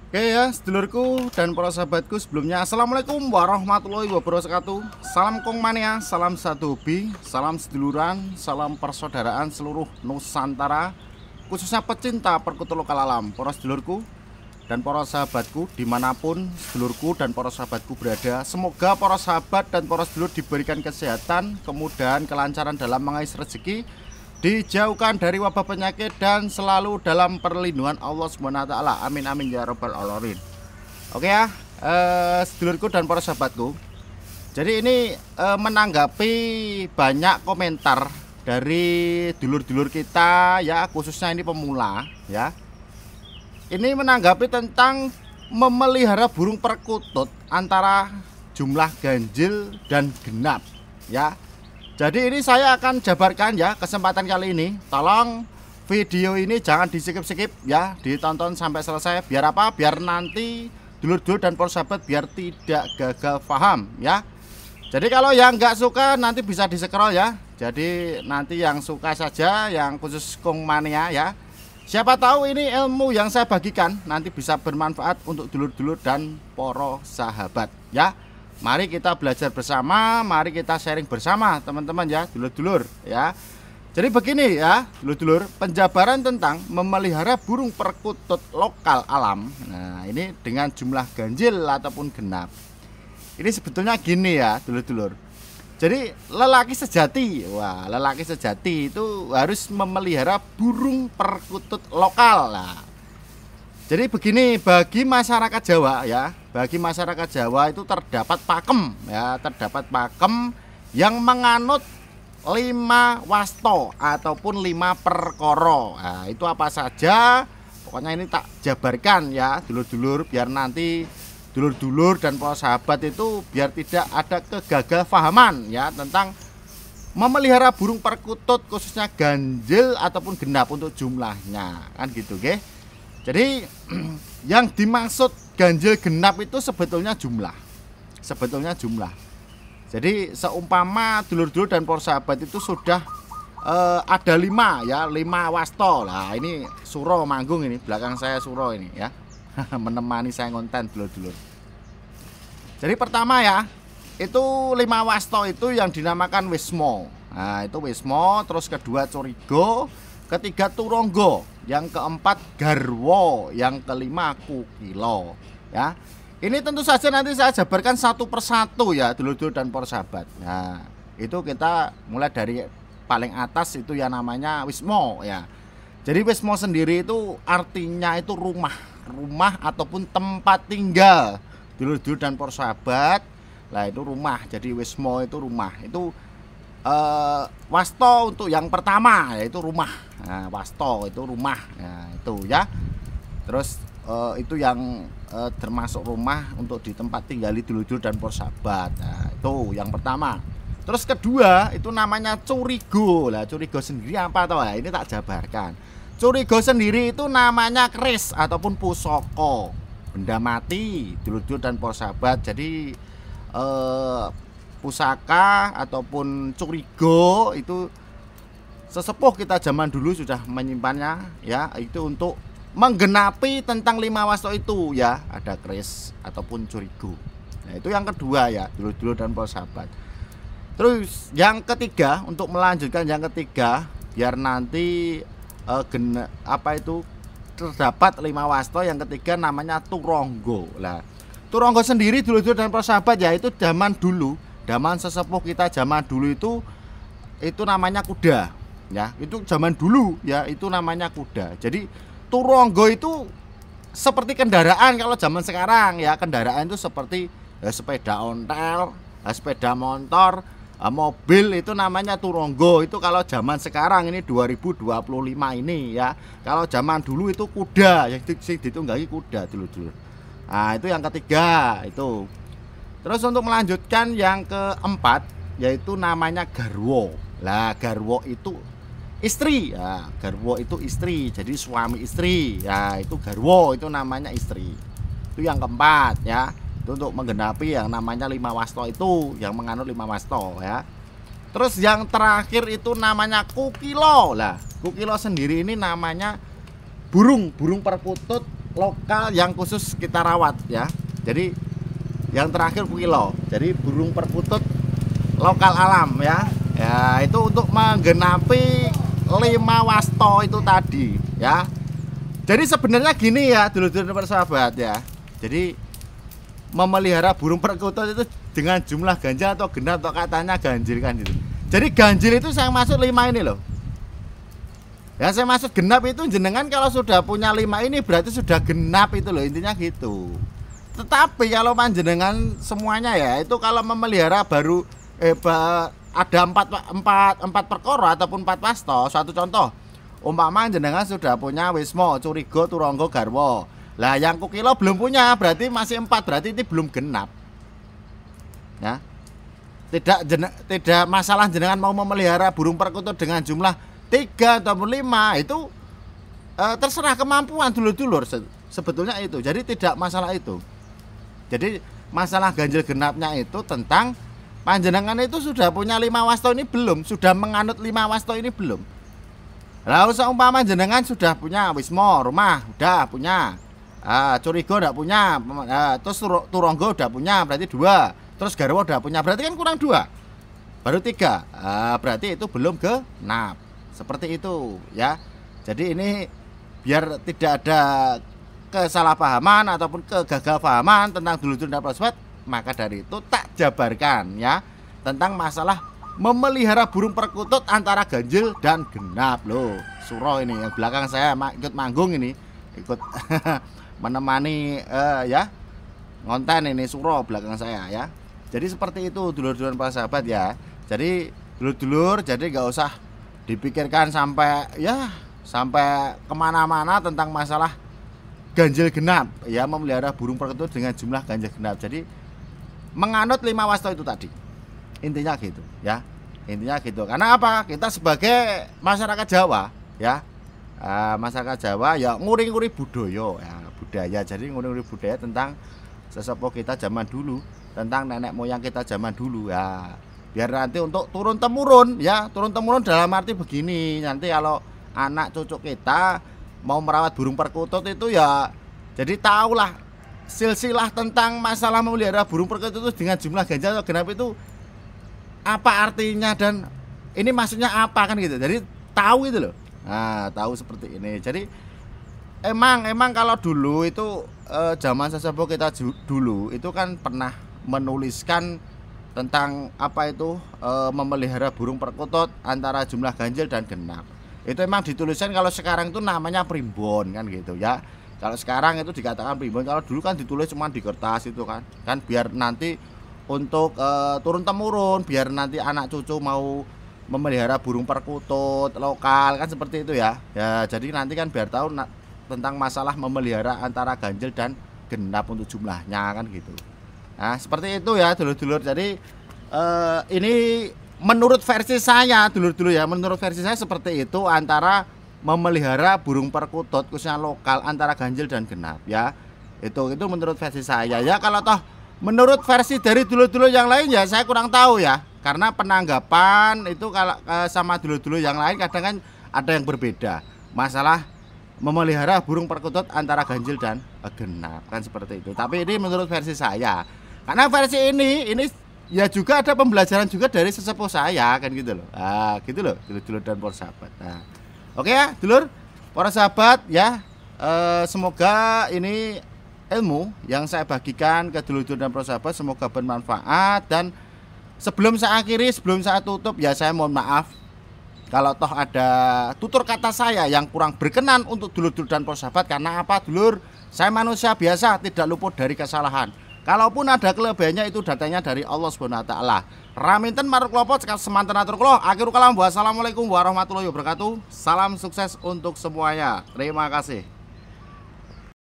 Oke ya, sedulurku dan para sahabatku sebelumnya, Assalamualaikum warahmatullahi wabarakatuh. Salam Kong Mania, salam satu hobi, salam seduluran, salam persaudaraan seluruh Nusantara, khususnya pecinta perkutu lokal alam. Para sedulurku dan para sahabatku dimanapun sedulurku dan para sahabatku berada, semoga para sahabat dan para sedulur diberikan kesehatan, kemudahan, kelancaran dalam mengais rezeki, dijauhkan dari wabah penyakit dan selalu dalam perlindungan Allah Subhanahu wa taala. Amin amin ya rabbal alamin. Oke ya, sedulurku dan para sahabatku. Jadi ini menanggapi banyak komentar dari dulur-dulur kita ya, khususnya ini pemula ya. Ini menanggapi tentang memelihara burung perkutut antara jumlah ganjil dan genap ya. Jadi ini saya akan jabarkan ya kesempatan kali ini. Tolong video ini jangan di-skip-skip ya, ditonton sampai selesai. Biar apa? Biar nanti dulur-dulur dan para sahabat biar tidak gagal paham ya. Jadi kalau yang nggak suka nanti bisa di-scroll ya. Jadi nanti yang suka saja, yang khusus Kong Mania ya. Siapa tahu ini ilmu yang saya bagikan nanti bisa bermanfaat untuk dulur-dulur dan para sahabat ya. Mari kita belajar bersama, mari kita sharing bersama teman-teman ya, dulur-dulur ya. Jadi begini ya, dulur-dulur, penjabaran tentang memelihara burung perkutut lokal alam. Nah, ini dengan jumlah ganjil ataupun genap. Ini sebetulnya gini ya, dulur-dulur. Jadi lelaki sejati, wah, lelaki sejati itu harus memelihara burung perkutut lokal lah. Jadi begini, bagi masyarakat Jawa ya, bagi masyarakat Jawa itu terdapat pakem ya, terdapat pakem yang menganut 5 wasto ataupun 5 perkoro. Nah, itu apa saja? Pokoknya ini tak jabarkan ya, dulur-dulur, biar nanti dulur-dulur dan para sahabat itu biar tidak ada kegagalpahaman ya tentang memelihara burung perkutut khususnya ganjil ataupun genap untuk jumlahnya, kan gitu, oke? Jadi yang dimaksud ganjil genap itu sebetulnya jumlah. Sebetulnya jumlah. Jadi seumpama dulur-dulur dan para sahabat itu sudah ada 5 ya, 5 wasto. Lah ini Suro manggung ini, belakang saya Suro ini ya. Menemani saya ngonten dulur-dulur. Jadi pertama ya, itu 5 wasto itu yang dinamakan Wismo. Nah, itu Wismo, terus kedua Curigo, ketiga Turonggo, yang keempat Garwo, yang kelima Kukilo ya. Ini tentu saja nanti saya jabarkan satu persatu ya, dulur-dulur dan para sahabat. Nah, itu kita mulai dari paling atas itu yang namanya Wismo ya. Jadi Wismo sendiri itu artinya itu rumah, rumah ataupun tempat tinggal dulur-dulur dan para sahabat. Lah itu rumah, jadi Wismo itu rumah. Itu wasto untuk yang pertama yaitu rumah. Nah, wasto itu rumah. Nah, itu ya. Terus itu yang termasuk rumah untuk di tempat tinggali dulur-dulur dan para sahabat. Nah, itu yang pertama. Terus kedua itu namanya Curigo. Lah Curigo sendiri apa toh? Nah, ini tak jabarkan. Curigo sendiri itu namanya keris ataupun pusoko, benda mati dulur-dulur dan para sahabat. Jadi pusaka ataupun curigo itu sesepuh kita zaman dulu sudah menyimpannya ya, itu untuk menggenapi tentang 5 wasto itu ya, ada keris ataupun curigo. Nah, itu yang kedua ya, dulur-dulur dan para sahabat. Terus yang ketiga, untuk melanjutkan yang ketiga biar nanti terdapat 5 wasto, yang ketiga namanya Turonggo. Lah Turonggo sendiri dulur-dulur dan para sahabat ya, itu zaman dulu, zaman sesepuh kita zaman dulu itu namanya kuda ya, itu zaman dulu ya, itu namanya kuda. Jadi Turonggo itu seperti kendaraan kalau zaman sekarang ya, kendaraan itu seperti sepeda ontel, sepeda motor, mobil, itu namanya Turonggo. Itu kalau zaman sekarang ini 2025 ini ya. Kalau zaman dulu itu kuda, yang ditunggangi kuda dulu. Nah, itu yang ketiga itu. Terus untuk melanjutkan yang keempat yaitu namanya Garwo. Lah Garwo itu istri ya, Garwo itu istri, jadi suami istri ya, itu Garwo, itu namanya istri. Itu yang keempat ya. Itu untuk menggenapi yang namanya 5 wasto itu, yang menganut 5 wasto ya. Terus yang terakhir itu namanya Kukilo. Lah Kukilo sendiri ini namanya burung perkutut lokal yang khusus kita rawat ya. Jadi yang terakhir Pukilo. Jadi burung perkutut lokal alam ya. Ya, itu untuk menggenapi 5 wasto itu tadi ya. Jadi sebenarnya gini ya, dulur-dulur persahabat ya. Jadi memelihara burung perkutut itu dengan jumlah ganjil atau genap atau katanya ganjil kan gitu. Jadi ganjil itu saya maksud 5 ini loh. Ya saya maksud genap itu jenengan kalau sudah punya 5 ini berarti sudah genap itu loh, intinya gitu. Tetapi kalau panjenengan semuanya ya itu kalau memelihara baru ada 4 perkara ataupun 4 wasto. Suatu contoh, umpama jenengan sudah punya Wismo, Curigo, Turangga, Garwa. Lah yang Kukilo belum punya, berarti masih 4, berarti ini belum genap. Ya. Tidak masalah jenengan mau memelihara burung perkutut dengan jumlah 3 ataupun 5 itu terserah kemampuan dulur-dulur sebetulnya itu. Jadi tidak masalah itu. Jadi masalah ganjil genapnya itu tentang panjenengan itu sudah punya 5 wasto ini belum, sudah menganut 5 wasto ini belum. Lah umpama jenengan sudah punya Wismo, rumah udah punya. Curigo udah punya, terus Turangga udah punya, berarti 2. Terus Garwa udah punya, berarti kan kurang 2. Baru 3. Berarti itu belum genap. Seperti itu ya. Jadi ini biar tidak ada kesalahpahaman ataupun kegagapahaman tentang dulur-dulur dan prospek, maka dari itu tak jabarkan ya tentang masalah memelihara burung perkutut antara ganjil dan genap loh. Suro ini yang belakang saya ikut manggung ini, ikut menemani ya ngonten ini Suro belakang saya ya. Jadi seperti itu dulur-dulur para sahabat ya. Jadi dulur-dulur jadi nggak usah dipikirkan sampai kemana-mana tentang masalah ganjil genap ya, memelihara burung perkutut dengan jumlah ganjil genap. Jadi menganut 5 wasto itu tadi, intinya gitu ya, intinya gitu. Karena apa, kita sebagai masyarakat Jawa ya, masyarakat Jawa ya nguri-nguri budaya, jadi nguri-nguri budaya tentang sesepuh kita zaman dulu, tentang nenek moyang kita zaman dulu ya, biar nanti untuk turun temurun ya, turun temurun dalam arti begini, nanti kalau anak cucu kita mau merawat burung perkutut itu ya jadi tahulah silsilah tentang masalah memelihara burung perkutut itu dengan jumlah ganjil atau genap itu apa artinya dan ini maksudnya apa kan gitu. Jadi tahu itu loh. Nah, tahu seperti ini. Jadi emang kalau dulu itu zaman sesepuh kita dulu itu kan pernah menuliskan tentang apa itu memelihara burung perkutut antara jumlah ganjil dan genap. Itu emang dituliskan, kalau sekarang itu namanya primbon kan gitu ya. Kalau sekarang itu dikatakan primbon, kalau dulu kan ditulis cuma di kertas itu kan biar nanti untuk turun temurun, biar nanti anak cucu mau memelihara burung perkutut lokal kan seperti itu ya. Ya jadi nanti kan biar tahu tentang masalah memelihara antara ganjil dan genap untuk jumlahnya kan gitu. Nah seperti itu ya dulur-dulur. Jadi ini menurut versi saya dulur-dulur ya, menurut versi saya seperti itu antara memelihara burung perkutut khususnya lokal antara ganjil dan genap ya. Itu menurut versi saya ya. Kalau toh menurut versi dari dulur-dulur yang lain ya saya kurang tahu ya. Karena penanggapan itu kalau sama dulur-dulur yang lain kadang kan ada yang berbeda. Masalah memelihara burung perkutut antara ganjil dan genap kan seperti itu. Tapi ini menurut versi saya. Karena versi ini ya juga ada pembelajaran juga dari sesepuh saya kan gitu loh. Nah, gitu loh dulur-dulur dan para sahabat. Nah, oke ya dulur para sahabat ya, semoga ini ilmu yang saya bagikan ke dulur-dulur dan para sahabat semoga bermanfaat. Dan sebelum saya akhiri, sebelum saya tutup ya, saya mohon maaf kalau toh ada tutur kata saya yang kurang berkenan untuk dulur-dulur dan para sahabat. Karena apa dulur, saya manusia biasa, tidak luput dari kesalahan. Kalaupun ada kelebihannya itu datanya dari Allah Subhanahu wa taala. Raminten maruk lopo cekap semanten atur kula. Akhirul kalam wassalamualaikum warahmatullahi wabarakatuh. Salam sukses untuk semuanya. Terima kasih.